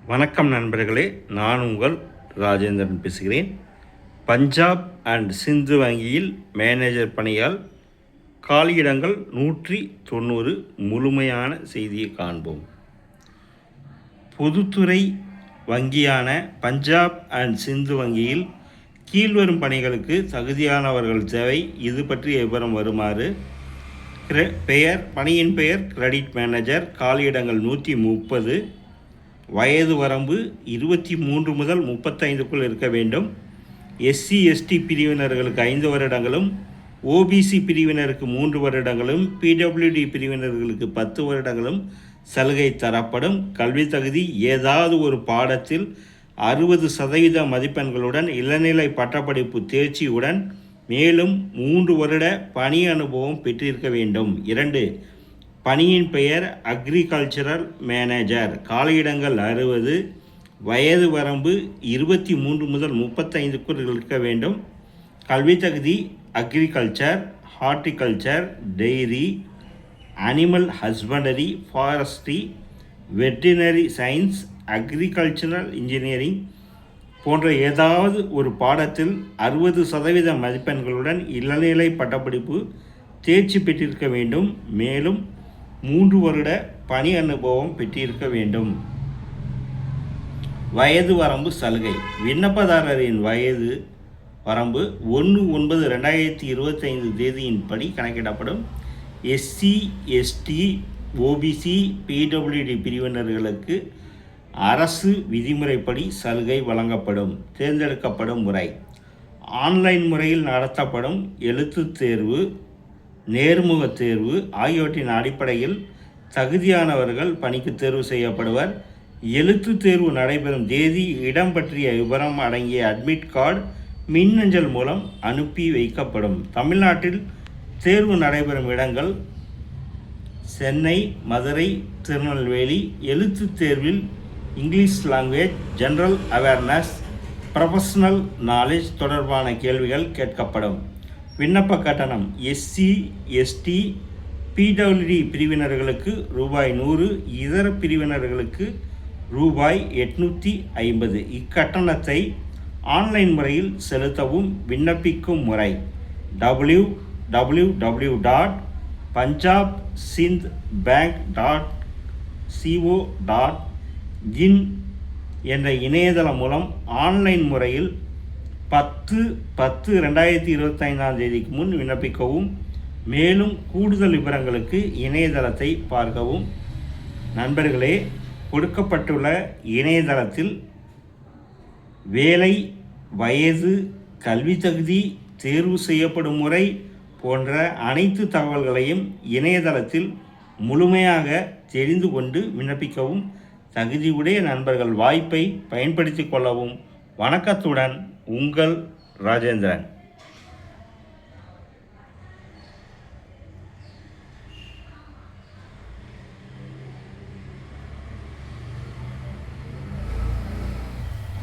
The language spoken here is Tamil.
வணக்கம் நண்பர்களே, நான் உங்கள் ராஜேந்திரன் பேசுகிறேன். பஞ்சாப் அண்ட் சிந்து வங்கியில் மேனேஜர் பணியால் காலியிடங்கள் 190. முழுமையான செய்தியை காண்போம். பொதுத்துறை வங்கியான பஞ்சாப் அண்ட் சிந்து வங்கியில் கீழ்வரும் பணிகளுக்கு தகுதியானவர்கள் தேவை. இது பற்றி விவரம் வருமாறு. பணியின் பெயர் கிரெடிட் மேனேஜர். காலியிடங்கள் 130. வயது வரம்பு 23 முதல் 35க்குள் இருக்க வேண்டும். எஸ்சி எஸ்டி பிரிவினர்களுக்கு 5 வருடங்களும், ஓபிசி பிரிவினருக்கு 3 வருடங்களும், பிடபிள்யூடி பிரிவினர்களுக்கு 10 வருடங்களும் சலுகை தரப்படும். கல்வி தகுதி ஏதாவது ஒரு பாடத்தில் 60% மதிப்பெண்களுடன் இளநிலை பட்டப்படிப்பு தேர்ச்சியுடன் மேலும் 3 வருட பணி அனுபவம் பெற்றிருக்க வேண்டும். 2. பணியின் பெயர் அக்ரிகல்ச்சரல் மேனேஜர். காலியிடங்கள் 60. வயது வரம்பு 23 முதல் 35க்குள் இருக்க வேண்டும். கல்வி தகுதி agriculture, horticulture, dairy, animal husbandry, forestry, veterinary science, agricultural engineering போன்ற ஏதாவது ஒரு பாடத்தில் 60% மதிப்பெண்களுடன் இளநிலை பட்டப்படிப்பு தேர்ச்சி பெற்றிருக்க வேண்டும். மேலும் 3 வருட பணி அனுபவம் பெற்றிருக்க வேண்டும். வயது வரம்பு சலுகை. விண்ணப்பதாரரின் வயது வரம்பு 1/9/2025 தேதியின்படி கணக்கிடப்படும். எஸ்சி எஸ்டி ஓபிசி பிடபிள்யூடி பிரிவினர்களுக்கு அரசு விதிமுறைப்படி சலுகை வழங்கப்படும். தேர்ந்தெடுக்கப்படும் முறை. ஆன்லைன் முறையில் நடத்தப்படும் எழுத்துத் தேர்வு, நேர்முக தேர்வு ஆகியவற்றின் அடிப்படையில் தகுதியானவர்கள் பணிக்கு தேர்வு செய்யப்படுவர். எழுத்து தேர்வு நடைபெறும் தேதி, இடம் பற்றிய விவரம் அடங்கிய அட்மிட் கார்டு மின்னஞ்சல் மூலம் அனுப்பி வைக்கப்படும். தமிழ்நாட்டில் தேர்வு நடைபெறும் இடங்கள் சென்னை, மதுரை, திருநெல்வேலி. எழுத்து தேர்வில் English language, general awareness, professional knowledge தொடர்பான கேள்விகள் கேட்கப்படும். விண்ணப்ப கட்டணம். எஸ்சி எஸ்டி பிடபிள்யூடி பிரிவினர்களுக்கு ரூபாய் 100, இதர பிரிவினர்களுக்கு ரூபாய் 850. இக்கட்டணத்தை ஆன்லைன் முறையில் செலுத்தவும். விண்ணப்பிக்கும் முறை www.punjabsindhbank.co.in என்ற இணையதளம் மூலம் ஆன்லைன் முறையில் 10/10/2025 முன் விண்ணப்பிக்கவும். மேலும் கூடுதல் விவரங்களுக்கு இணையதளத்தை பார்க்கவும். நண்பர்களே, கொடுக்கப்பட்டுள்ள இணையதளத்தில் வேலை, வயது, கல்வி தகுதி, தேர்வு செய்யப்படும் முறை போன்ற அனைத்து தகவல்களையும் இணையதளத்தில் முழுமையாக தெரிந்து கொண்டு விண்ணப்பிக்கவும். தகுதியுடைய நண்பர்கள் வாய்ப்பை பயன்படுத்தி கொள்ளவும். வணக்கத்துடன் உங்கள் ராஜேந்திரன்.